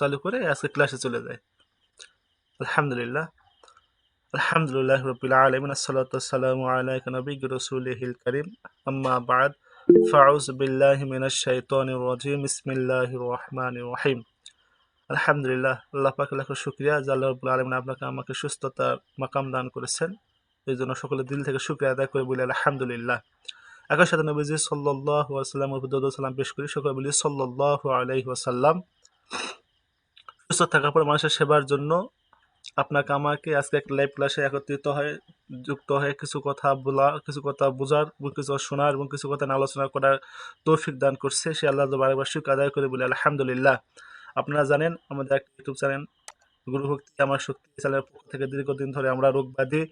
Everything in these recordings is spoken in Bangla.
চালু করে আজকে ক্লাসে চলে যাই। আলহামদুলিল্লাহ আলহামদুলিল্লাহ রাব্বিল আলামিন আসসালাতু ওয়াসসালামু আলা নবিয়্যির রাসূলিল কারীম আম্মা বা'দ ফাউযু বিল্লাহি মিনাশ শাইতানির রাজীম বিসমিল্লাহির রহমানির রহিম। আলহামদুলিল্লাহ, আল্লাহ পাকের লাখ শুকরিয়া যে আল্লাহ রাব্বুল আলামিন আপনাকে আমাকে সুস্থতার মাকাম দান করেছেন। এই জন্য সকলে দিল থেকে শুকরিয়া আদায় করে বলি আলহামদুলিল্লাহ। একই সাথে নবীজি সাল্লাল্লাহু আলাইহি ওয়াসাল্লামের উপর দরুদ ও সালাম পেশ করি, সকলে বলি সাল্লাল্লাহু আলাইহি ওয়াসাল্লাম। সুস্থ থাকার পর মানুষের সেবার জন্য আপনাকে আমাকে আজকে একটা লাইভ ক্লাসে একত্রিত হয়ে যুক্ত হয়ে কিছু কথা বলা, কিছু কথা বোঝার এবং কিছু শোনার এবং কিছু কথা আলোচনা করার তৌফিক দান করছে। সে আল্লাহ বারবার শুকর আদায় করে বলি আলহামদুলিল্লাহ। আপনারা জানেন আমাদের একটা ইউটিউব চ্যানেল গুরুভক্তি আমার শক্তি চ্যানেলের পক্ষ থেকে দীর্ঘদিন ধরে আমরা রোগ ব্যাধি,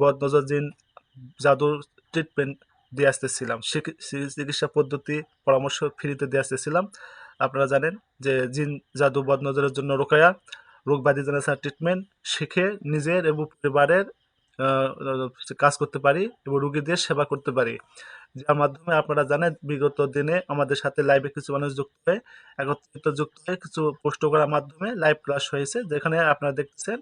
বদ নজর, জিন, জাদুর ট্রিটমেন্ট দিয়ে আসতেছিলাম, চিকিৎসা পদ্ধতি পরামর্শ ফ্রিতে দিয়ে আসতেছিলাম। আপনারা জানেন যে জিন জাদু বদ নজরের জন্য রোকেয়া, রোগ ব্যাধি জেনেসার ট্রিটমেন্ট শিখে নিজের এবং পরিবারের কাজ করতে পারি এবং রোগীদের সেবা করতে পারি, যার মাধ্যমে আপনারা জানেন বিগত দিনে আমাদের সাথে লাইভে কিছু মানুষ যুক্ত হয়ে একত্রিত যুক্ত হয়ে কিছু পোস্ট করার মাধ্যমে লাইভ ক্লাস হয়েছে, যেখানে আপনারা দেখতেছেন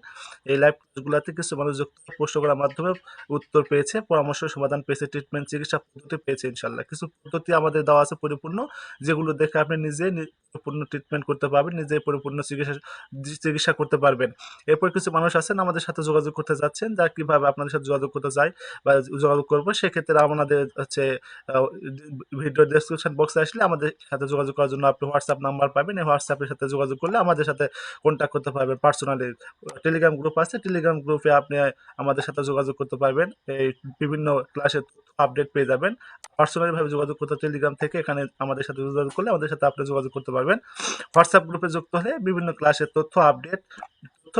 এই লাইভ ক্লাসগুলোতে কিছু মানুষ যুক্ত হয়ে পোস্ট করার মাধ্যমে উত্তর পেয়েছে, পরামর্শ সমাধান পেয়েছে, ট্রিটমেন্ট চিকিৎসা পদ্ধতি পেয়েছে। ইনশাল্লাহ কিছু পদ্ধতি আমাদের দেওয়া আছে পরিপূর্ণ, যেগুলো দেখে আপনি নিজে পরিপূর্ণ ট্রিটমেন্ট করতে পারবেন, নিজে পরিপূর্ণ চিকিৎসা করতে পারবেন। এরপর কিছু মানুষ আছেন আমাদের সাথে যোগাযোগ করতে যাচ্ছেন, যা কিভাবে আপনাদের সাথে যোগাযোগ করতে চাই বা যোগাযোগ করবো, সেক্ষেত্রে আমাদের হচ্ছে ভিডিও ডেসক্রিপশন বক্সে আসলে আমাদের সাথে যোগাযোগ করার জন্য আপনি হোয়াটসঅ্যাপ নাম্বার পাবেন। এই হোয়াটসঅ্যাপের সাথে যোগাযোগ করলে আমাদের সাথে কন্ট্যাক্ট করতে পারবেন পার্সোনালি। টেলিগ্রাম গ্রুপ আছে, টেলিগ্রাম গ্রুপে আপনি আমাদের সাথে যোগাযোগ করতে পারবেন, এই বিভিন্ন ক্লাসের আপডেট পেয়ে যাবেন। পার্সোনালি ভাবে যোগাযোগ করতে টেলিগ্রাম থেকে এখানে আমাদের সাথে যোগাযোগ করলে আমাদের সাথে আপনি যোগাযোগ করতে পারবেন। হোয়াটসঅ্যাপ গ্রুপে যুক্ত হলে বিভিন্ন ক্লাসের তথ্য আপডেট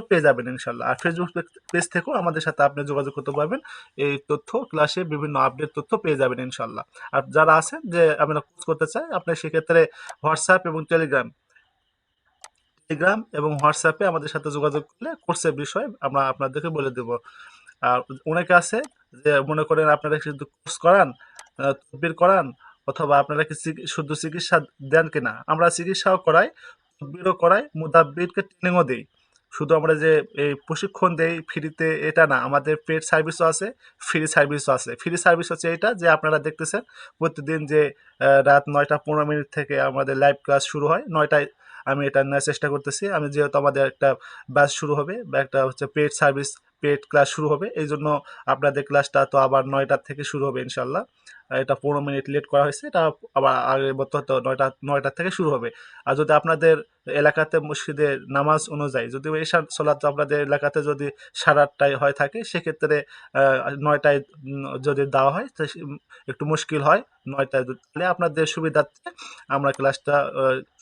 পেয়ে যাবেন ইনশাল্লাহ। আর ফেসবুক পেজ থেকেও আমাদের সাথে আপনি যোগাযোগ করতে পারবেন, এই তথ্য ক্লাসে বিভিন্ন আপডেট তথ্য পেয়ে যাবেন ইনশাল্লাহ। আর যারা আছেন যে আপনারা কোর্স করতে চাই, আপনি সেক্ষেত্রে হোয়াটসঅ্যাপ এবং টেলিগ্রাম এবং হোয়াটসঅ্যাপে আমাদের সাথে যোগাযোগ করলে কোর্সের বিষয় আমরা আপনাদেরকে বলে দেব। আর অনেকে আছে যে মনে করেন আপনারা শুধু কোর্স করান, তদবির করান, অথবা আপনারা কি শুধু চিকিৎসা দেন কিনা। আমরা চিকিৎসাও করাই, তদবিরও করাই, মুদাব্বিরকে ট্রেনিংও দিই। শুধু আমরা যে এই প্রশিক্ষণ দেই ফ্রিতে এটা না, আমাদের পেড সার্ভিসও আছে, ফ্রি সার্ভিসও আছে। ফ্রি সার্ভিস হচ্ছে এটা যে আপনারা দেখতেছেন প্রতিদিন যে রাত 9টা 15 মিনিট থেকে আমাদের লাইভ ক্লাস শুরু হয়। 9টায় আমি এটা নেওয়ার চেষ্টা করতেছি। আমি যেহেতু আমাদের একটা ব্যাচ শুরু হবে বা একটা হচ্ছে পেড সার্ভিস, পেড ক্লাস শুরু হবে, এই জন্য আপনাদের ক্লাসটা তো আবার 9টার থেকে শুরু হবে ইনশাল্লাহ। এটা 15 মিনিট লেট করা হয়েছে, এটা আবার আগের মতো হয়তো 9টার থেকে শুরু হবে। আর যদি আপনাদের এলাকাতে মসজিদে নামাজ অনুযায়ী যদি এশা সলাৎ আপনাদের এলাকাতে যদি 8:30টায় হয় থাকে, সেক্ষেত্রে 9টায় যদি দেওয়া হয় তো একটু মুশকিল হয়। 9টায় তাহলে আপনাদের সুবিধার্থে আমরা ক্লাসটা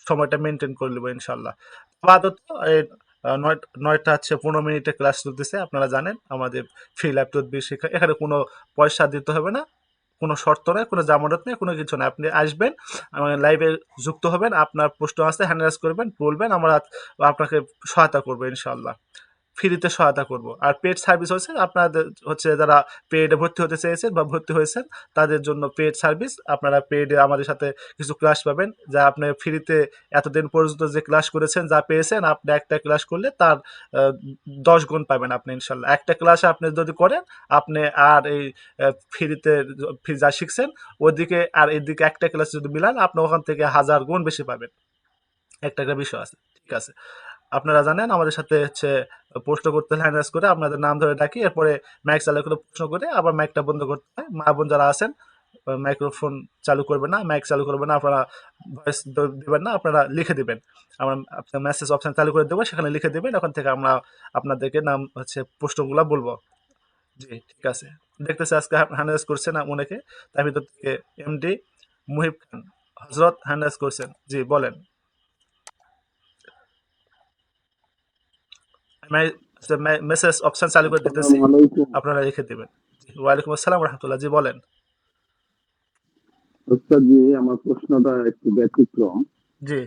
সময়টা মেনটেন করে নেবো ইনশাল্লাহ। আপাতত এই 9টা হচ্ছে 15 মিনিটে ক্লাস চলতেছে। আপনারা জানেন আমাদের ফ্রি ল্যাপটপ শেখা, এখানে কোনো পয়সা দিতে হবে না, কোনো শর্ত নেই, কোনো জামানত নেই, কোনো কিছু না। আপনি আসবেন, লাইভে যুক্ত হবেন, আপনার প্রশ্ন আছে হ্যান্ড রাইজ করবেন, বলবেন, আমরা আপনাকে সহায়তা করবো ইনশাল্লাহ, ফ্রিতে সহায়তা করব। আর পেড সার্ভিস হচ্ছে আপনাদের হচ্ছে যারা পেডে ভর্তি হতে চেয়েছেন বা ভর্তি হয়েছেন, তাদের জন্য পেড সার্ভিস। আপনারা পেডে আমাদের সাথে কিছু ক্লাস পাবেন, যা আপনি ফ্রিতে এতদিন পর্যন্ত যে ক্লাস করেছেন যা পেয়েছেন, আপনি একটা ক্লাস করলে তার 10 গুণ পাবেন আপনি ইনশাল্লাহ। একটা ক্লাসে আপনি যদি করেন, আপনি আর এই ফ্রিতে যা শিখছেন ওদিকে আর এদিকে একটা ক্লাস যদি মিলান, আপনি ওখান থেকে 1000 গুণ বেশি পাবেন। একটা একটা বিষয় আছে, ঠিক আছে। আপনারা জানেন আমাদের সাথে হচ্ছে প্রশ্ন করতে হলে হ্যান্ড করে আপনাদের নাম ধরে ডাকি, এরপরে মাইক চালু করে প্রশ্ন করে আবার মাইকটা বন্ধ করতে হয়। মা বোন যারা আছেন মাইক্রোফোন চালু করবে না, মাইক চালু করবে না, আপনারা ভয়েস দিবেন না, আপনারা লিখে দিবেন। আমরা আপনার মেসেজ অপশন চালু করে দেবো, সেখানে লিখে দেবেন, ওখান থেকে আমরা আপনাদেরকে নাম হচ্ছে প্রশ্নগুলো বলবো। জি, ঠিক আছে। দেখতেছি আজকে হ্যান্ড করছেন অনেকে, তার ভিতর থেকে এমডি মুহিব খান হজরত হ্যান্ড করছেন। জি বলেন। মেসেজ অপশন চালু করে দিতেছি, আসসালামু আলাইকুম। আপনারা রেখে দেবেন। ওয়ালাইকুম আসসালাম রহমতুল্লাহ। জি বলেন। ওস্তাদ জি, আমার প্রশ্নটা একটু ব্যতিক্রম। জি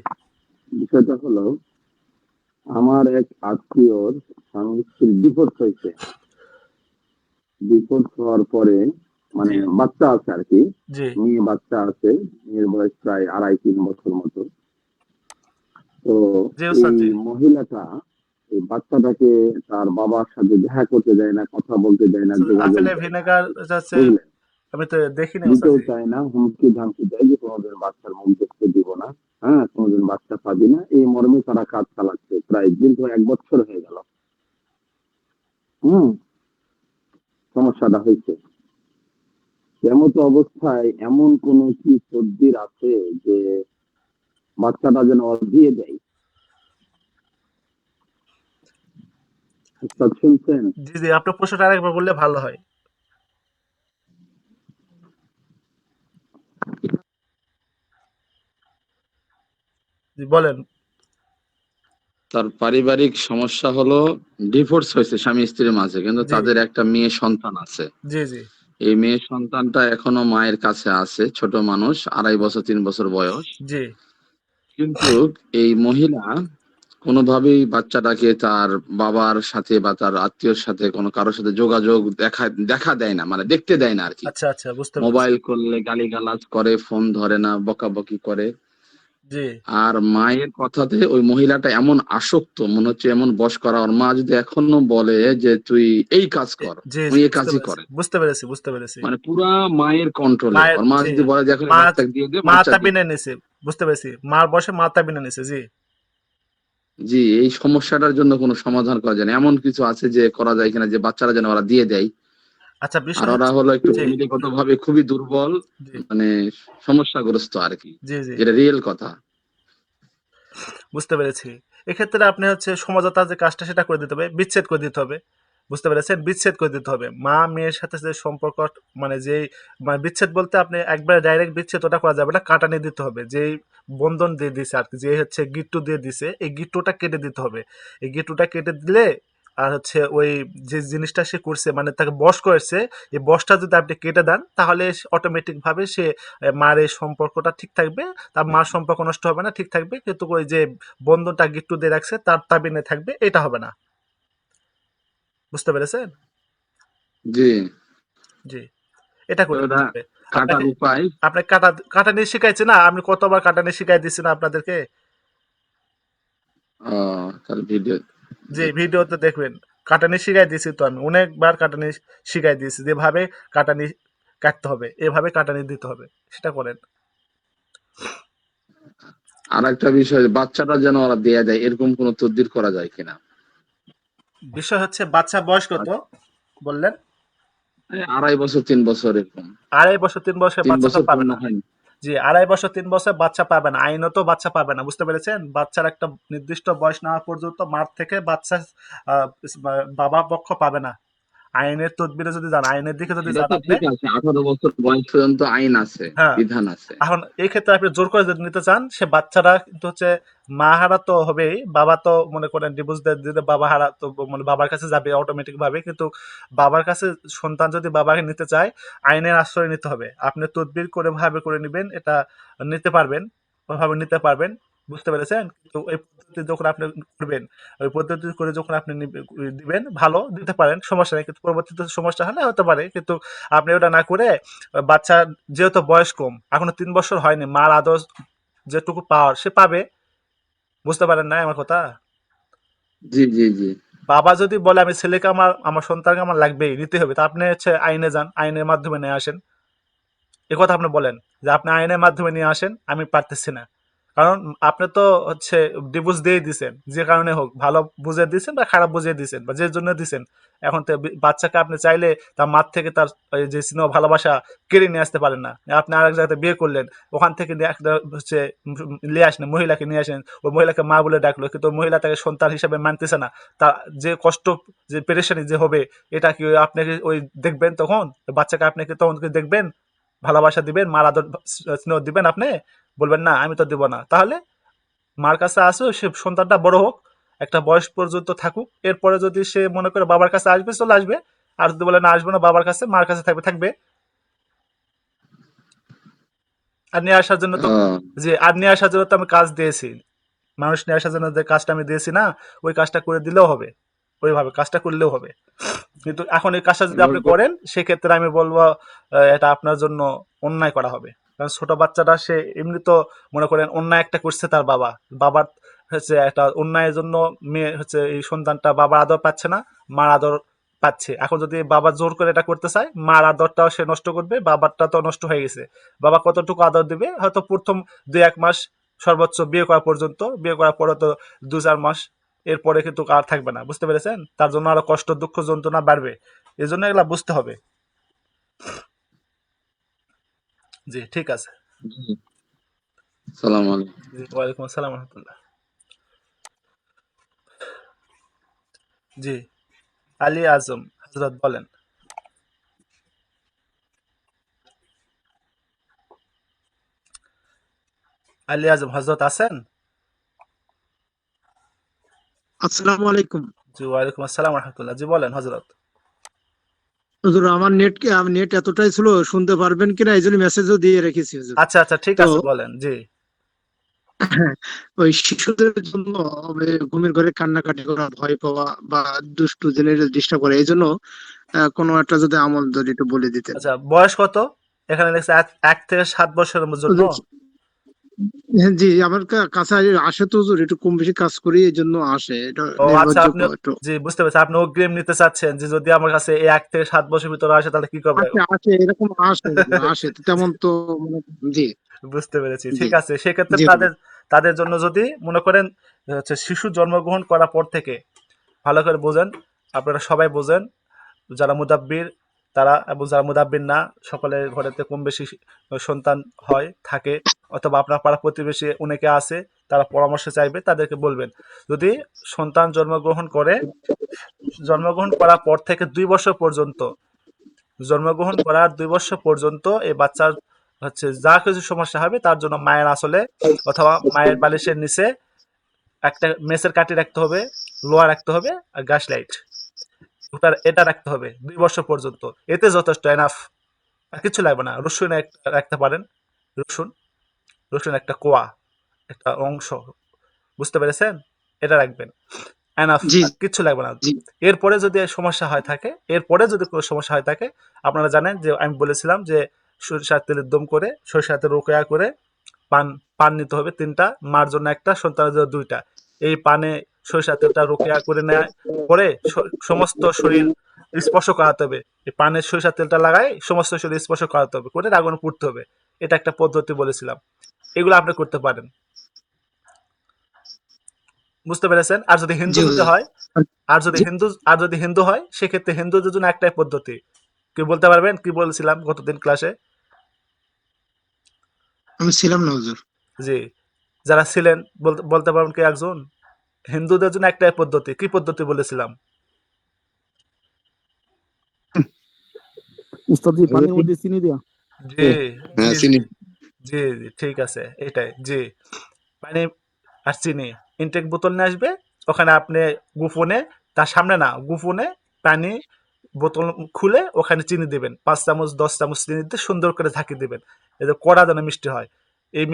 বিষয়টা হলো, আমার এক আত্মীয়র স্বামী স্ত্রীর ডিভোর্স হয়েছে। ডিভোর্স হওয়ার পরে মানে জি বাচ্চা আছে আর কি, জি মেয়ে বাচ্চা আছে। মেয়ের বয়স প্রায় 2.5-3 বছর মতো। তো জি এই ওস্তাদ জি। মহিলাটা এই বাচ্চাটাকে তার বাবার সাথে দেখা করতে দেয় না, কথা বলতে দেয় না, যোগাযোগ আপেলে দেয় না ভিনেগার আরকি। হচ্ছে, বুঝলেন? আমি তো দেখিনি ওস্তাদ দিতেও জি। চায় না, হুমকি ধামকি দেয় যে কোনোদিন বাচ্চার মুখ দেখতে দিব না, হ্যাঁ, কোনোদিন বাচ্চা পাবি না, এই মর্মে তারা কাজ চালাচ্ছে প্রায় দীর্ঘ 1 বছর হয়ে গেল। হুম। সমস্যাটা হয়েছে এমতো অবস্থায় এমন কোন কি তদ্বির আছে যে বাচ্চাটা যেন ওর দিয়ে দেয়? উস্তাদ শুনছেন? জি জি, আপনার প্রশ্নটা আরেকবার বললে ভালো হয়। জি বলেন। তার পারিবারিক সমস্যা হলো ডিভোর্স হয়েছে স্বামী স্ত্রীর মাঝে, কিন্তু জি তাদের একটা মেয়ে সন্তান আছে। জি জি এই মেয়ে সন্তানটা এখনো মায়ের কাছে আছে, ছোট মানুষ, 2.5 বছর 3 বছর বয়স। জি। কিন্তু এই মহিলা কোনোভাবেই বাচ্চাটাকে তার বাবার সাথে বা তার আত্মীয়র সাথে কোনো কারোর সাথে যোগাযোগ দেখা দেখা দেয় না, মানে দেখতে দেয় না আর কি। আচ্ছা আচ্ছা, বুঝতে পেরেছি। মোবাইল করলে গালিগালাজ করে, ফোন ধরে না, বকাবকি করে। জি আর মায়ের কথাতে ওই মহিলাটা এমন আসক্ত, মনে হচ্ছে এমন বশ করা, ওর মা যদি এখনো বলে যে তুই এই কাজ জি কর, জি জি, উনি এই বুঝতে কাজই পেরেছি করে। বুঝতে পেরেছি বুঝতে পেরেছি। মানে পুরা মায়ের কন্ট্রোলে। মায়ের ওর মা জি, যদি বলে যে এখন মা বাচ্চা দিয়ে দে, মা বাচ্চা দিয়ে তাবিনে দেয়। নিছে। বুঝতে পেরেছি, মার বসে মা তাবিনে নিছে। জি। জি, এই সমস্যাটার জন্য কোনো সমাধান করা যায় না, এমন কিছু আছে যে করা যায় কিনা, যে বাচ্চারা যেন ওরা দিয়ে দেয়। আচ্ছা, আর বিষয় ওরা হচ্ছে, হলো একটু জি ফ্যামিলিগত ভাবে খুবই দুর্বল, জি মানে সমস্যাগ্রস্ত আর কি, জি জি, যেটা রিয়েল কথা। বুঝতে পেরেছি। এক্ষেত্রে আপনি হচ্ছে সমঝোতা যে কাজটা সেটা করে দিতে হবে, বিচ্ছেদ করে দিতে হবে। বুঝতে পেরেছেন, বিচ্ছেদ করে দিতে হবে মা মেয়ের সাথে যে সম্পর্ক, মানে যেই, মানে বিচ্ছেদ বলতে আপনি একবারে ডাইরেক্ট বিচ্ছেদ ওটা করা যাবে না, কাটানি দিতে হবে। যেই বন্ধন দিয়ে দিছে আর কি, যে হচ্ছে গিট্টু দিয়ে দিছে, এই গিট্টুটা কেটে দিতে হবে। এই গিট্টুটা কেটে দিলে, আর হচ্ছে ওই যে জিনিসটা সে করছে, মানে তাকে বশ করেছে, এই বশটা যদি আপনি কেটে দেন তাহলে অটোমেটিক ভাবে সে মার এই সম্পর্কটা ঠিক থাকবে, তার মার সম্পর্ক নষ্ট হবে না, ঠিক থাকবে, কিন্তু ওই যে বন্ধনটা গিট্টু দিয়ে রাখছে তার তাবিনে থাকবে, এটা হবে না। বুঝতে পেরেছেন? জি। জি, এটা তো করে ওটা দিতে হবে। কাটার আপনাকে, উপায়? আপনাকে কাটানি শিখাইছে না, আমি কতবার কাটানি শিখাই দিচ্ছি না আপনাদেরকে? তার ভিডিও যে দেখতে হবে। ভিডিওতে দেখবেন, কাটানি শিখাই দিয়েছি তো, আমি অনেকবার কাটানি শিখাই দিয়েছি, যেভাবে কাটানি কাটতে হবে, এভাবে কাটানি দিতে হবে, সেটা করেন। আর একটা বিষয়, বাচ্চাটা যেন ওরা দেয়া দেয়, এরকম কোন তদবির করা যায় কিনা? বিষয় হচ্ছে বাচ্চা বয়স আর কত বললেন? এই 2.5 বছর 3 বছর এরকম। 2.5 বছর 3 বছর তিন বাচ্চা তো বছর পাবে পূর্ণ না। হয়নি। জি, 2.5 বছর 3 বছর বাচ্চা পাবে না, আইনত বাচ্চা পাবে না। বুঝতে পেরেছেন? বাচ্চার একটা নির্দিষ্ট বয়স না হওয়া পর্যন্ত মার থেকে বাচ্চা আহ, বাবা পক্ষ পাবে না। আইনের তদবিরে যদি যান, আইনের দিকে যদি এটা যান তো আপনি, ঠিক আছে, 18 বছর বয়স পর্যন্ত আইন আছে, হ্যাঁ, বিধান আছে। এখন এই ক্ষেত্রে আপনি জোর করে যদি নিতে চান, সে বাচ্চারা কিন্তু হচ্ছে মা হারা তো হবেই, বাবা তো মনে করেন ডিভোর্স দিতে বাবা হারা তো, মানে বাবার কাছে যাবে অটোমেটিক ভাবে, কিন্তু বাবার কাছে সন্তান যদি বাবাকে নিতে চায়, আইনের আশ্রয় নিতে হবে। আপনি তদবির করে ভাবে করে নেবেন, এটা নিতে পারবেন, ওভাবে নিতে পারবেন। বুঝতে পেরেছেন? কিন্তু এই পদ্ধতি যখন আপনি করবেন, ওই পদ্ধতি করে যখন আপনি দিবেন, ভালো দিতে পারেন, সমস্যা নেই, কিন্তু পরবর্তীতে সমস্যা হলে হতে পারে। কিন্তু আপনি ওটা না করে, বাচ্চা যেহেতু বয়স কম, এখনো 3 বছর হয়নি, মার আদর যেটুকু পাওয়ার সে পাবে। বুঝতে পারেন না আমার কথা? জি জি জি। বাবা যদি বলে আমি ছেলেকে, আমার আমার সন্তানকে আমার লাগবেই, নিতে হবে, তা আপনি হচ্ছে আইনে যান, আইনের মাধ্যমে নিয়ে আসেন। এ কথা আপনি বলেন যে আপনি আইনের মাধ্যমে নিয়ে আসেন, আমি পারতেছি না। কারণ আপনি তো হচ্ছে ডিভোর্স দিয়ে দিছেন, যে কারণে হোক, ভালো বুঝে দিয়েছেন বা খারাপ বুঝিয়ে দিয়েছেন বা যে জন্য দিছেন। এখন তো বাচ্চাকে আপনি চাইলে তার মার থেকে তার ওই যে স্নেহ ভালোবাসা কেড়ে নিয়ে আসতে পারেন না। আপনি আরেক জায়গাতে বিয়ে করলেন, ওখান থেকে একটা হচ্ছে নিয়ে আসেন, মহিলাকে নিয়ে আসেন, ওই মহিলাকে মা বলে ডাকলো, কিন্তু ওই মহিলা তাকে সন্তান হিসেবে মানতেছে না। তার যে কষ্ট, যে পেরেশানি যে হবে, এটা কি আপনাকে ওই দেখবেন তখন? বাচ্চাকে আপনি কি তখন কি দেখবেন? ভালোবাসা দিবেন, মার আদর স্নেহ দিবেন আপনি? বলবেন না আমি তো দিব না। তাহলে মার কাছে আসো, সে সন্তানটা বড় হোক, একটা বয়স পর্যন্ত থাকুক, এরপরে যদি সে মনে করে বাবার কাছে আসবে, চলে আসবে। আর যদি বলে না আসবে না, বাবার কাছে, মার কাছে থাকবে, থাকবে। আর নিয়ে আসার জন্য তো, আহ, যে আর নিয়ে আসার জন্য তো আমি কাজ দিয়েছি, মানুষ নিয়ে আসার জন্য যে কাজটা আমি দিয়েছি না, ওই কাজটা করে দিলেও হবে, ওইভাবে কাজটা করলেও হবে। কিন্তু এখন এই কাজটা যদি আপনি করেন, সেক্ষেত্রে আমি বলবো এটা আপনার জন্য অন্যায় করা হবে। কারণ ছোট বাচ্চাটা সে এমনি তো মনে করেন অন্যায় একটা করছে তার বাবা, বাবার হচ্ছে একটা অন্যায়ের জন্য মেয়ে হচ্ছে এই সন্তানটা বাবার আদর পাচ্ছে না, মার আদর পাচ্ছে। এখন যদি বাবা জোর করে এটা করতে চায়, মার আদরটাও সে নষ্ট করবে, বাবারটা তো নষ্ট হয়ে গেছে। বাবা কতটুকু আদর দিবে, হয়তো প্রথম 2-1 মাস সর্বোচ্চ, বিয়ে করা পর্যন্ত। বিয়ে করার পরে তো 2-4 মাস, এরপরে কিন্তু আর থাকবে না। বুঝতে পেরেছেন? তার জন্য আরো কষ্ট, দুঃখ, যন্ত্রণা বাড়বে। এই জন্য এগুলা বুঝতে হবে। জি, ঠিক আছে। জি, সালাম আলাইকুম। জি, ওয়ালাইকুম আসসালাম রহমতুল্লাহ। জি, আলী আজম হজরত বলেন। আলী আজম হজরত আছেন? আসসালামু আলাইকুম। জি, ওয়ালাইকুম আসসালাম রহমতুল্লাহ। জি, বলেন হজরত। হুজুর, আমার নেট এতটাই ছিল, শুনতে পারবেন কিনা এই জন্য মেসেজও দিয়ে রেখেছি হুজুর। আচ্ছা আচ্ছা, ঠিক তো আছে, বলেন। জি ওই শিশুদের জন্য ঘুমের ঘরে কান্নাকাটি করা, ভয় পাওয়া বা দুষ্টু জেনারেল ডিস্টার্ব করে, এই জন্য কোনো একটা যদি আমল যদি একটু বলে দিতেন। আচ্ছা, বয়স কত? এখানে লেখছে 1 থেকে 7 বছরের জন্য। হুজুর, হ্যাঁ জি, আমার কাছে আসে তো হুজুর, একটু কম বেশি কাজ করি এই জন্য আসে, এটা ও আচ্ছা, নির্ভরযোগ্য আপনি, একটু। জি বুঝতে পেরেছি, আপনি অগ্রিম নিতে চাচ্ছেন যে যদি আমার কাছে এই 1 থেকে 7 বছর ভিতরে আসে তাহলে কি করবে? আসে আসে এরকম আসে হুজুর, আসে তো তেমন তো মানে। জি বুঝতে পেরেছি, জি ঠিক আছে। সেক্ষেত্রে জি তাদের হুজুর। তাদের জন্য যদি মনে করেন হচ্ছে শিশু জন্মগ্রহণ করার পর থেকে, ভালো করে বোঝেন, আপনারা সবাই বোঝেন, যারা মুদাব্বির তারা এবং যারা মুদাব্বির না, সকলের ঘরেতে কম বেশি সন্তান হয়, থাকে, অথবা আপনার পাড়া প্রতিবেশী অনেকে আছে, তারা পরামর্শ চাইবে, তাদেরকে বলবেন যদি সন্তান জন্মগ্রহণ করার পর থেকে 2 বছর পর্যন্ত, জন্মগ্রহণ করার 2 বছর পর্যন্ত এই বাচ্চার হচ্ছে যা কিছু সমস্যা হবে তার জন্য মায়ের আসলে অথবা মায়ের বালিশের নিচে একটা মেসের কাঠি রাখতে হবে, লোহা রাখতে হবে, আর গ্যাস লাইট, এটা রাখতে হবে 2 বছর পর্যন্ত। এতে যথেষ্ট, এনাফ। আর কিছু লাগবে না। রসুন একটা রাখতে পারেন, রসুন, রসুন একটা কোয়া, একটা অংশ, বুঝতে পেরেছেন? এটা রাখবেন, এনাফ। জি আর কিচ্ছু লাগবে না। জি এরপরে যদি সমস্যা হয় থাকে, এরপরে যদি কোনো সমস্যা হয় থাকে, আপনারা জানেন যে আমি বলেছিলাম যে সরিষার তেলের দম করে, সরিষার তেল রোকেয়া করে পান, পান নিতে হবে 3টা, মার জন্য একটা, সন্তানের জন্য 2টা। এই পানে সরিষার তেলটা রোকেয়া করে নেয়, পরে সমস্ত শরীর স্পর্শ করাতে হবে। এই পানে সরিষার তেলটা লাগাই সমস্ত শরীর স্পর্শ করাতে হবে, করে আগুনে পুড়তে হবে। এটা একটা পদ্ধতি বলেছিলাম, এগুলো আপনি করতে পারেন। বুঝতে পেরেছেন? আর যদি হিন্দু জি যদি হুজুর। হয়, জি, আর যদি হিন্দু হয়, সেক্ষেত্রে হিন্দুদের জন্য একটাই পদ্ধতি। কি বলতে পারবেন কি বলেছিলাম গতদিন ক্লাসে? আমি ছিলাম না হুজুর। জি, যারা ছিলেন বলতে বলতে পারবেন কি একজন? হিন্দুদের জন্য একটাই পদ্ধতি, কি পদ্ধতি বলেছিলাম? উস্তাদ জি, হুজুর, পানির মধ্যে চিনি দেয়া। জি হ্যাঁ, জি চিনি। জি জি জি, ঠিক আছে, এটাই। জি, পানি আর চিনি ইনটেক বোতল নিয়ে আসবে। ওখানে আপনি গোপনে, তার সামনে না, গোপনে পানি বোতল খুলে ওখানে চিনি দিবেন, 5 চামচ 10 চামচ চিনি দিয়ে সুন্দর করে ঝাঁকি দিবেন। এই যে কড়া যেন মিষ্টি হয়, এই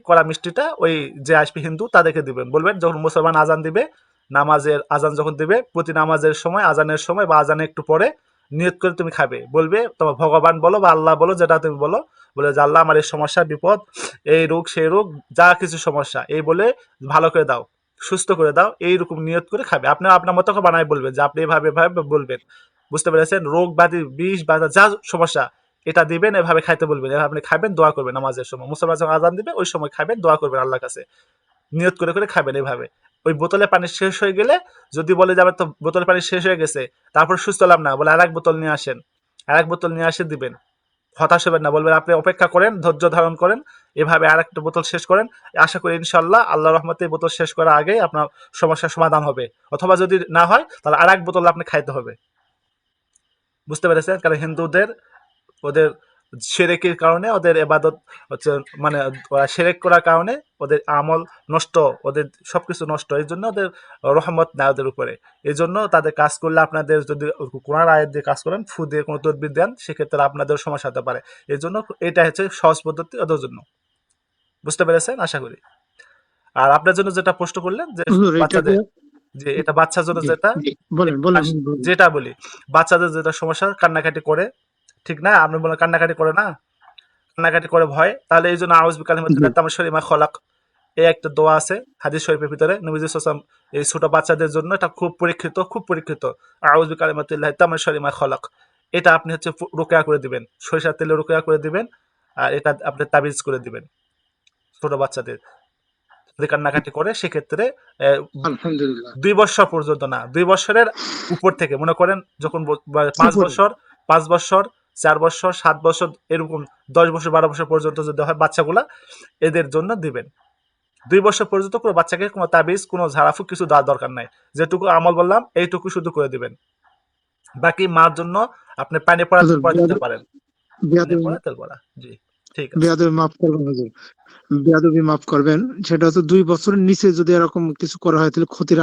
কড়া মিষ্টিটা ওই যে আসবে হিন্দু তাদেরকে দিবেন। বলবেন যখন মুসলমান আজান দিবে, নামাজের আজান যখন দিবে, প্রতি নামাজের সময়, আজানের সময় বা আজানের একটু পরে নিয়ত করে তুমি খাবে। বলবে তোমার ভগবান বলো বা আল্লাহ বলো, যেটা তুমি বলো, বলে যে আল্লাহ আমার এই সমস্যা, বিপদ, এই রোগ সেই রোগ, যা কিছু সমস্যা, এই বলে ভালো করে দাও, সুস্থ করে দাও, এইরকম নিয়ত করে খাবে। আপনি আপনার মতো করে বানায় বলবেন যে আপনি এভাবে এভাবে বলবেন। বুঝতে পেরেছেন? রোগ ব্যাধি, বিষ বাধা, যা সমস্যা, এটা দিবেন, এভাবে খাইতে বলবেন, এভাবে আপনি খাবেন, দোয়া করবেন। নামাজের সময় মুসলমান যখন আজান দিবে ওই সময় খাবেন, দোয়া করবেন আল্লাহর কাছে, নিয়ত করে করে খাবেন এভাবে। ওই বোতলে পানি শেষ হয়ে গেলে, যদি বলে যে আমার তো বোতলে পানি শেষ হয়ে গেছে, তারপর সুস্থ হলাম না, বলে আরেক বোতল নিয়ে আসেন, আরেক বোতল নিয়ে আসে দিবেন। হতাশ হবেন না, বলবেন আপনি অপেক্ষা করেন, ধৈর্য ধারণ করেন, এভাবে আরেকটা বোতল শেষ করেন। আশা করি ইনশাল্লাহ আল্লাহর রহমতে এই বোতল শেষ করার আগেই আপনার সমস্যার সমাধান হবে। অথবা যদি না হয় তাহলে আরেক বোতল আপনি খাইতে হবে। বুঝতে পেরেছেন? কারণ হিন্দুদের, ওদের সেরেকের কারণে, ওদের এবাদত হচ্ছে, মানে ওরা সেরেক করার কারণে ওদের আমল নষ্ট, ওদের সবকিছু নষ্ট, এই জন্য ওদের রহমত নাই ওদের উপরে। এই জন্য তাদের কাজ করলে, আপনাদের যদি কোরআন আয়াত দিয়ে কাজ করেন, ফু দিয়ে কোনো তদবির দেন, সেক্ষেত্রে আপনাদের সমস্যা হতে পারে। এই জন্য এটা হচ্ছে সহজ পদ্ধতি ওদের জন্য। বুঝতে পেরেছেন আশা করি। আর আপনার জন্য যেটা প্রশ্ন করলেন যে হুজুর এটাতে। বাচ্চাদের, যে এটা বাচ্চার জন্য জি যেটা, জি, বলেন বলেন হুজুর, বলেন। যেটা বলি, বাচ্চাদের যেটা সমস্যা, কান্নাকাটি করে, ঠিক না? আপনি বলেন কান্নাকাটি করে না, কান্নাকাটি করে ভয়, তাহলে এই জন্য আউজ বিকালিমাতুল্লাহ তামাশারিমা খলাক, এই একটা দোয়া আছে হাদিস শরীফের ভিতরে, নবীজি সাল্লাল্লাহু আলাইহি ওয়াসাল্লাম এই ছোট বাচ্চাদের জন্য এটা খুব পরীক্ষিত আউযু বিকালিমাতিল্লাহি তাম্মামিন শাররি মা খালাক। এটা আপনি হচ্ছে রুকিয়া করে দিবেন, সরিষার তেলে রুকিয়া করে দিবেন, আর এটা আপনি তাবিজ করে দিবেন ছোট বাচ্চাদের। যদি কান্নাকাটি করে সেক্ষেত্রে আলহামদুলিল্লাহ। 2 বছর পর্যন্ত না, 2 বছরের উপর থেকে মনে করেন যখন 5 উপরে। বছর, 5 বছর, 4 বছর, 7 বছর, এরকম 10 বছর 12 বছর পর্যন্ত যদি হয় বাচ্চাগুলা, এদের জন্য দিবেন। 2 বছর পর্যন্ত কোনো বাচ্চাকে কোনো তাবিজ, কোনো ঝাড়াফুঁক কিছু দেওয়ার দরকার নাই। যেটুকু আমল বললাম এইটুকু শুধু করে দিবেন। বাকি মার জন্য আপনি পানি পড়া হুজুর, পড়া দিতে পারেন, পানি বেয়াদবি পড়া তেল পড়া। জি, ঠিক আছে। বেয়াদবি মাফ করবেন হুজুর, বেয়াদবি মাফ করবেন। সেটা হচ্ছে 2 বছরের নিচে যদি এরকম কিছু করা হয় তাহলে ক্ষতির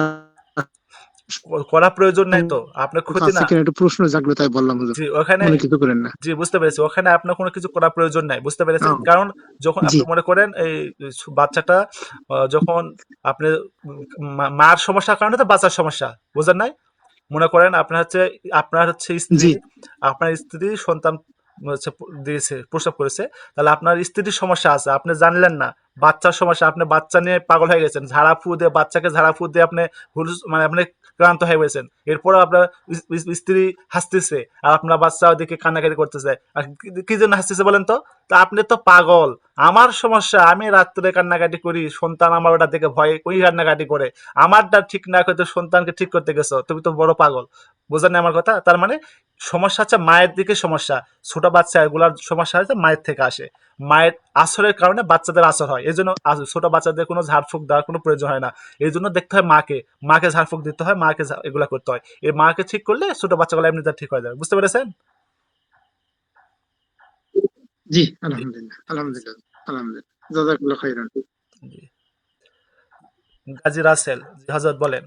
করা প্রয়োজন নাই তো, আপনার ক্ষতি আছে না। কিনা একটু প্রশ্ন জাগলো তাই বললাম হুজুর, জি, ওখানে মনে কিছু করেন না। জি বুঝতে পেরেছি, ওখানে আপনার কোনো কিছু করার প্রয়োজন নাই, বুঝতে পেরেছেন? আহ, কারণ যখন জি আপনি মনে করেন এই বাচ্চাটা যখন আপনি মার সমস্যার কারণে তো বাচ্চার সমস্যা, বুঝেন নাই? মনে করেন আপনার হচ্ছে স্ত্রী, জি আপনার স্ত্রী সন্তান হচ্ছে দিয়েছে, প্রসব করেছে, তাহলে আপনার স্ত্রীর সমস্যা আছে, আপনি জানলেন না। বাচ্চার সমস্যা, আপনি বাচ্চা নিয়ে পাগল হয়ে গেছেন, বাচ্চাকে ঝাড়া ফু দিয়ে আপনি মানে আপনি ক্লান্ত হয়ে গেছেন। এরপরে আপনার স্ত্রী হাসতেছে আর আপনার বাচ্চা ওদিকে কান্নাকাটি করতেছে, আর কি জন্য হাসতেছে বলেন তো? তা আপনি তো পাগল। আমার সমস্যা, আমি রাত্রে কান্নাকাটি করি, সন্তান আমার ওটা দেখে ভয়ে ওই কান্নাকাটি করে, আমারটা ঠিক না করতে সন্তানকে ঠিক করতে গেছো, তুমি তো বড় পাগল। বোঝেন না আমার কথা? তার মানে সমস্যা হচ্ছে মায়ের দিকে সমস্যা, ছোট বাচ্চা এগুলার সমস্যা হচ্ছে মায়ের থেকে আসে। মায়ের আসরের কারণে বাচ্চাদের আসর হয়, এই জন্য ছোট বাচ্চাদের কোনো ঝাড়ফুঁক দেওয়ার কোনো প্রয়োজন হয় না। এই জন্য দেখতে হয় মাকে ঝাড়ফুঁক দিতে হয়, মাকে এগুলা করতে হয়। এই মাকে ঠিক করলে ছোট বাচ্চাগুলো এমনিতে ঠিক হয়ে যাবে, বুঝতে পেরেছেন? জি, জি, আলহামদুলিল্লাহ আলহামদুলিল্লাহ আলহামদুলিল্লাহ, জাযাকাল্লাহ খাইরান। জি। গাজী রাসেল, জি হযরত বলেন।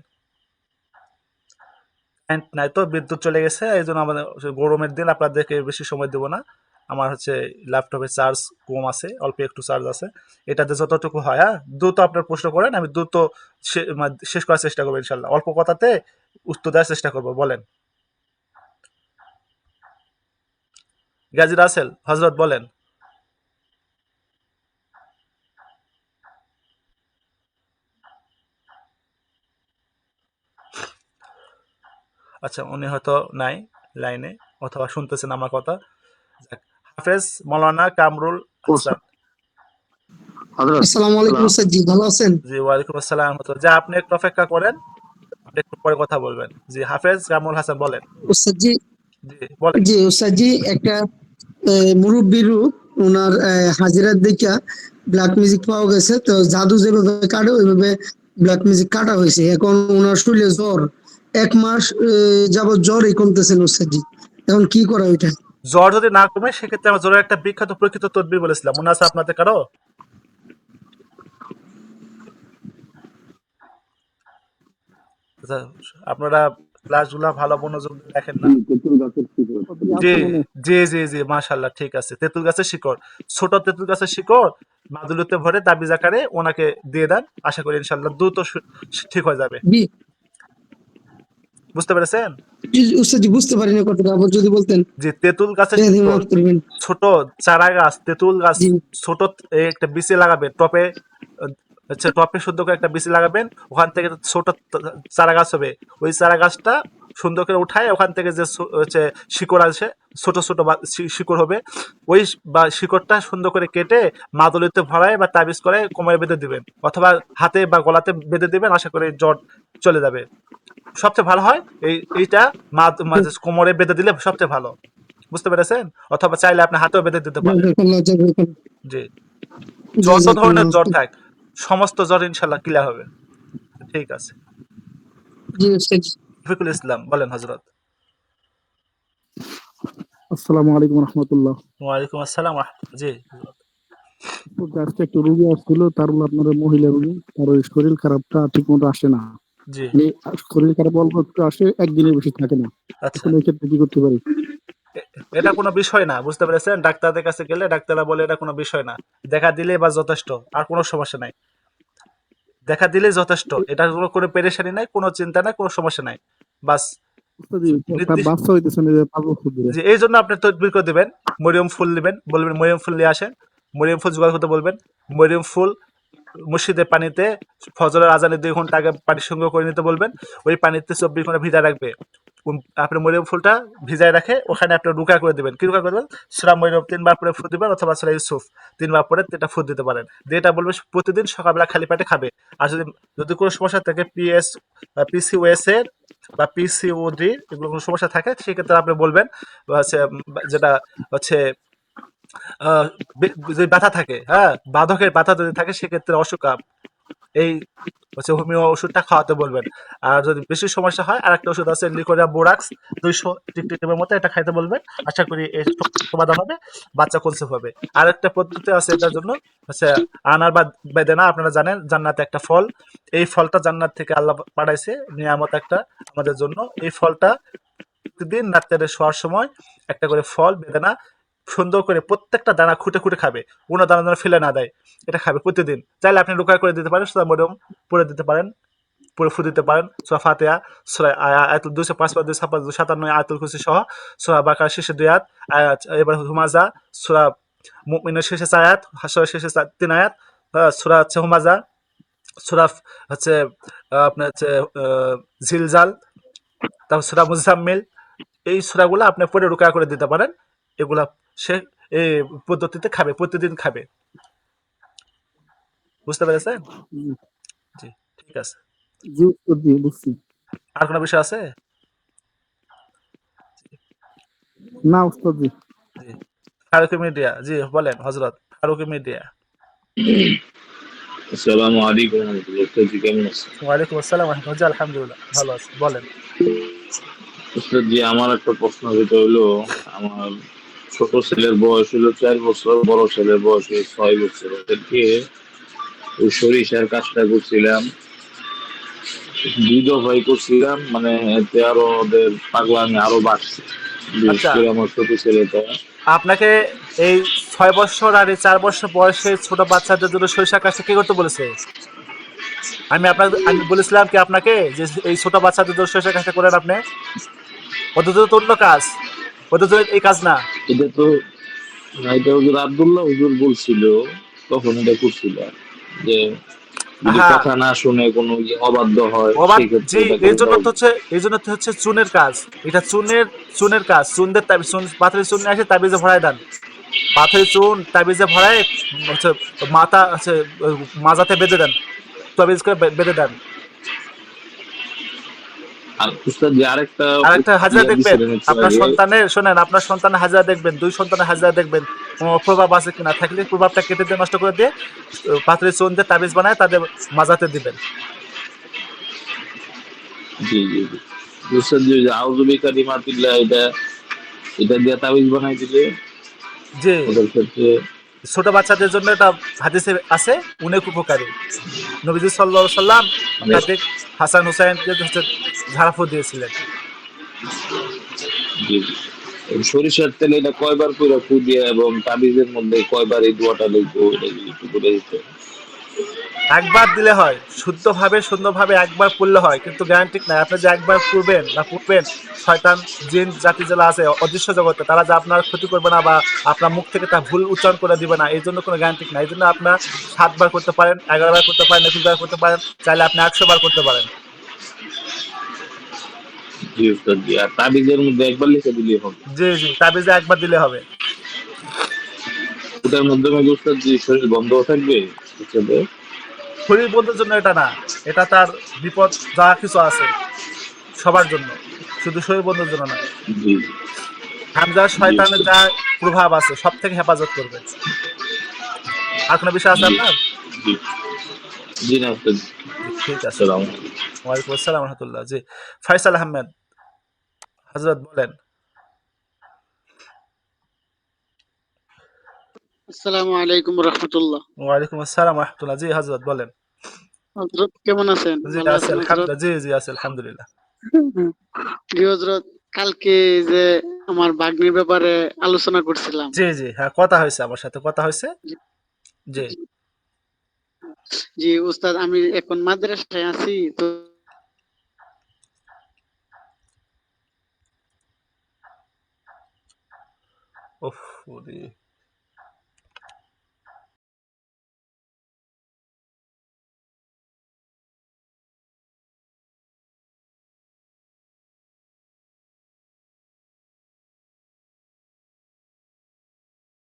কারেন্ট নাই তো, বিদ্যুৎ চলে গেছে, এই জন্য আমাদের গরমের দিন আপনাদেরকে বেশি সময় দেবো না। আমার হচ্ছে ল্যাপটপে চার্জ কম আছে, অল্প একটু চার্জ আছে। এটাতে যতটুকু হয়, হ্যাঁ দ্রুত আপনার প্রশ্ন করেন, আমি দ্রুত মানে শেষ করার চেষ্টা করবো ইনশাল্লাহ। অল্প কথাতে উত্তর দেওয়ার চেষ্টা করবো, বলেন। গাজী রাসেল হযরত বলেন। আচ্ছা, উনি হয়তো নাই লাইনে, অথবা শুনতেছেন আমার কথা। যাক, হাফেজ মৌলানা কামরুল হাসান। হযরত আসসালামু আলাইকুম হ্যালো, স্যার, জি ভালো আছেন? জি ওয়ালাইকুম আসসালাম। যা আপনি একটু অপেক্ষা করেন, আপনি একটু পরে কথা বলবেন। জি হাফেজ কামরুল হাসান বলেন। ওস্তাদ জি, জি বলেন। জি ওস্তাদ জি, একটা মুরব্বির রূপ, ওনার হাজিরার দিকা ব্ল্যাক মিউজিক পাওয়া গেছে, তো জাদু যেভাবে কাটে ওইভাবে ব্ল্যাক মিউজিক কাটা হয়েছে। এখন ওনার শরীরে জ্বর, 1 মাস যাবত জ্বরই কমতেছেন ওস্তাদ জি, এখন কি করা ওইটা? জ্বর যদি না কমে সেক্ষেত্রে আমরা জ্বরের একটা বিখ্যাত প্রকৃত তদবির বলেছিলাম, মনে আছে আপনাদের কারো? আচ্ছা, আপনারা ক্লাসগুলা ভালো মনোযোগ দিয়ে দেখেন না। জি তেঁতুল গাছের শিকড় জি আছে মনে। জি মাশাল্লাহ, ঠিক আছে। তেঁতুল গাছের শিকড়, ছোট তেঁতুল গাছের শিকড় মাদুলিতে ভরে তাবিজ আকারে ওনাকে দিয়ে দেন, আশা করি ইনশাল্লাহ দ্রুত ঠিক হয়ে যাবে। জি বুঝতে পেরেছেন? জি, ওস্তাদ জি বুঝতে পারিনি কথাটা, আবার যদি বলতেন। যে তেঁতুল গাছের বেয়াদবি শিকড়, মাফ করবেন। ছোট চারা গাছ, তেঁতুল গাছ, জি ছোট একটা বিচি লাগাবেন টপে, হচ্ছে টপে শুদ্ধ করে একটা বিচি লাগাবেন, ওখান থেকে ছোট চারা গাছ হবে। ওই চারা গাছটা সুন্দর করে উঠায় ওখান থেকে যে হচ্ছে শিকড় আছে, ছোট ছোট শিকড় হবে। ওই বা শিকড়টা সুন্দর করে কেটে মাদুলিতে ভরায় বা তাবিজ করে কোমরে বেঁধে দিবেন, অথবা হাতে বা গলাতে বেঁধে দিবেন, আশা করি জ্বর চলে যাবে। সবচেয়ে ভালো হয় এইটা কোমরে বেঁধে দিলে সবচেয়ে ভালো, বুঝতে পেরেছেন? অথবা চাইলে আপনি হাতেও বেঁধে দিতে পারেন। জাযাকাল্লাহ জাযাকাল্লাহ জি, যত ধরনের জ্বর জাযাকাল্লাহ। থাক সমস্ত জ্বর ইনশাল্লাহ ক্লিয়ার হবে। ঠিক আছে। জি ওস্তাদ জি। রফিকুল ইসলাম বলেন হজরত। আসসালামু আলাইকুম রহমতুল্লাহ। ওয়ালাইকুম আসসালাম জি হজরত। তো জাস্ট একটু রুগী আসছিল, তার হলো আপনার মহিলা রুগী, তার ওই শরীর খারাপটা ঠিক মতো আসে না, জি মানে শরীর খারাপ অল্প একটু আসে, একদিনের বেশি থাকে না। আচ্ছা, এখন এই ক্ষেত্রে কি করতে পারি? এটা কোনো বিষয় না, বুঝতে পেরেছেন? ডাক্তারদের কাছে গেলে ডাক্তাররা বলে এটা কোনো বিষয় না, দেখা দিলে বা যথেষ্ট, আর কোনো সমস্যা নাই। দেখা দিলেই যথেষ্ট, এটা কোনো কোনো পেরেশানি নাই, কোনো চিন্তা নাই, কোনো সমস্যা নাই। বাস উস্তাদি, তার নির্দিষ্ট, বাচ্চা হইতেছে না, যে 5 বছর ধরে। যে এই জন্য আপনি তদবির করে দেবেন। মরিয়ম ফুল নেবেন, বলবেন মরিয়ম ফুল নিয়ে আসেন, মরিয়ম ফুল জোগাড় করতে বলবেন। মরিয়ম ফুল মসজিদের পানিতে ফজরের আজানের 2 ঘন্টা আগে পানি সংগ্রহ করে নিতে বলবেন। ওই পানিতে 24 ঘন্টা ভিজায় রাখবে। আপনি মরিয়ম ফুলটা ভিজায় রাখে ওখানে আপনি রুকা করে দিবেন। কি রুকা করবেন? সূরা মরিয়ম 3 বার পরে ফু দিবেন অথবা সূরা ইউসুফ 3 বার পরে এটা ফু দিতে পারেন। দিয়ে এটা বলবে প্রতিদিন সকালবেলা খালি পেটে খাবে। আর যদি কোনো সমস্যা থাকে পিসিওএস এর বা পিসিওডি এগুলো কোনো সমস্যা থাকে সেক্ষেত্রে আপনি বলবেন হচ্ছে যেটা হচ্ছে যদি ব্যথা থাকে, হ্যাঁ, বাধকের ব্যথা যদি থাকে সেক্ষেত্রে অশোকা এই হচ্ছে হোমিও ওষুধটা খাওয়াতে বলবেন। আর যদি বেশি সমস্যা হয় আরেকটা ওষুধ আছে লিকোরিয়া বোরাক্স 200 টিকটিকের মতো, এটা খাইতে বলবেন। আশা করি এই সমাধান হবে, বাচ্চা কনসিভ হবে। আরেকটা পদ্ধতি আছে এটার জন্য, হচ্ছে আনার বা বেদেনা। আপনারা জানেন জান্নাত একটা ফল, এই ফলটা জান্নাত থেকে আল্লাহ পাঠাইছে নিয়ামত একটা আমাদের জন্য। এই ফলটা প্রতিদিন রাত্রে শোয়ার সময় একটা করে ফল বেদানা সুন্দর করে প্রত্যেকটা দানা খুঁটে খুঁটে খাবে, কোনো দানা দানা ফেলে না দেয়। এটা খাবে প্রতিদিন। চাইলে আপনি রোকা করে দিতে পারেন, সুতরাং মরিয়ম পড়ে দিতে পারেন, পড়ে ফু দিতে পারেন। সূরা ফাতিহা, সূরা আয়াতুল 205 256 257 আয়াতুল কুরসি সহ, সূরা বাকারা শেষে 2 আয়াত, এবার হুমাজা, সূরা মুমিনের শেষে 4 আয়াত, হাসরের শেষে 3 আয়াত, সূরা হচ্ছে হুমাজা, সূরা হচ্ছে আপনার হচ্ছে জিলজাল, তারপর সূরা মুজাম্মিল। এই সূরাগুলো আপনি পড়ে রুকা করে দিতে পারেন। এগুলা সে এই পদ্ধতিতে খাবে, প্রতিদিন খাবে। বুঝতে পেরেছেন? জি জি, ঠিক আছে। জি উস্তাদ, জি বুঝছি। আর কোনো বিষয় আছে? না উস্তাদ জি। জি, ফারুকি মিডিয়া, জি বলেন হজরত ফারুকি মিডিয়া। আসসালামু আলাইকুম রহমতুল্লাহ। উস্তাদ জি কেমন আছেন? ওয়ালাইকুম আসসালাম রহমতুল্লাহ। জি, আলহামদুলিল্লাহ ভালো আছি, বলেন। উস্তাদ জি আমার একটা প্রশ্ন যেটা হলো, আমার ছোট ছেলের বয়স হলো 4 বছর, বড় ছেলের বয়স হলো 6 বছর। ওদেরকে ওই সরিষার কাজটা করছিলাম, 2 দফাই করছিলাম, মানে এতে আরো ওদের পাগলামি আরো বাড়ছে, বিশেষ আচ্ছা, করে আমার ছোট ছেলেটা। আপনাকে এই 6 বছর আর এই 4 বছর বয়সে ছোট বাচ্চাদের জন্য সরিষা কাজটা কে করতে বলেছে? আমি বলেছিলাম কি আপনাকে যে এই ছোট বাচ্চাদের জন্য সরিষা কাজটা করেন আপনি? ওদের জন্য তো অন্য কাজ, ওদের জন্য এই কাজ না। এটা তো না, এটা হুজুর আব্দুল্লাহ হুজুর বলছিল, তখন এটা করছিল যে যদি হ্যাঁ, কথা না শুনে কোনো অবাধ্য হয় ওবার সেই ক্ষেত্রে জি, এটা করে দেওয়া উচিত। এই জন্য তো হচ্ছে চুনের কাজ। এটা চুনের কাজ। চুনদের তাবিজ, পাথরের চুন নিয়ে আসে তাবিজে ভরায় দেন। পাথরের চুন তাবিজে ভরায় হচ্ছে মাথা হচ্ছে মাজাতে বেঁধে দেন, তাবিজ করে বেঁধে দেন। আর উস্তাদ যে আরেকটা আর একটা হাজিরা দেখবেন দিছিলেন একটু আপনার আগে। সন্তানের, শোনেন, আপনার সন্তানের হাজিরা দেখবেন, 2 সন্তানের হাজিরা দেখবেন কোনো অপ্রভাব আছে কিনা, থাকলে প্রভাবটা কেটে দিয়ে নষ্ট করে দিয়ে পাথরের চুন দিয়ে তাবিজ বানায় তাদের মাজাতে দিবেন। জি জি জি। উস্তাদ যে আউযু বিকালিমাতিল্লাহ, এটা এটা দিয়ে তাবিজ বানাই দিলে যে ওদের ক্ষেত্রে। ছোট বাচ্চাদের জন্য এটা হাদিসে আছে, অনেক উপকারী। নবীজি সাল্লাল্লাহু আলাইহি সাল্লাম মানে একাধিক হাসান হুসাইনকে হচ্ছে ঝাড়ফু দিয়েছিলেন। জি জি। এই সরিষার তেলে এটা কয়বার করে ফু দিয়ে এবং তাবিজের মধ্যে কয়বার এই দোয়াটা লিখবো, এটা যদি একটু করে দিতে। একবার দিলে হয়, শুদ্ধভাবে সুন্দরভাবে একবার পড়লে হয়, কিন্তু গ্যারান্টি নাই। আপনি যে একবার পড়বেন, শয়তান জিন জাতি যারা আছে অদৃশ্য জগতে তারা যে আপনার ক্ষতি করবে না বা আপনার মুখ থেকে তা ভুল উচ্চারণ করে দিবে না, এই জন্য কোনো গ্যারান্টি নাই। এই জন্য আপনার 7 বার করতে পারেন, 11 বার করতে পারেন, 21 বার করতে পারেন, চাইলে আপনি 100 বার করতে পারেন। জি উস্তাদ জি। আর তাবিজের মধ্যে একবার লিখে দিলেই হবে। জি জি, তাবিজে একবার দিলে হবে। ওটার মাধ্যমে কি উস্তাদ জি শরীর বন্ধ থাকবে উস্তাদের? শরীর বন্ধুর জন্য এটা না, এটা তার বিপদ যা কিছু আছে সবার জন্য, শুধু শরীর বন্ধুর জন্য না। জি হামজা জি শয়তানের উস্তাদ। যা প্রভাব আছে সব থেকে হেফাজত করবে। আর কোনো বিষয় আছে জি আপনার? জি জি না উস্তাদ। জি, ঠিক আছে। আসসালামু আলাইকুম। ওয়ালাইকুম আসসালাম রহমতুল্লাহ। জি, ফয়সাল আহমেদ হজরত বলেন। আসসালামু আলাইকুম রহমতুল্লাহ। ওয়ালাইকুম আসসালাম রহমতুল্লাহ। জি হজরত বলেন। হজরত কেমন আছেন? জি ভালো আছে আছেন হজরত? আলহামদুলিল্লাহ, জি জি আছে আলহামদুলিল্লাহ। জি হজরত, কালকে যে আমার ভাগ্নির ব্যাপারে আলোচনা করছিলাম। জি জি, হ্যাঁ কথা হয়েছে, আমার সাথে কথা হয়েছে। জি জি, জি জি, উস্তাদ আমি এখন মাদ্রাসায় আছি তো। উফ, ওরে।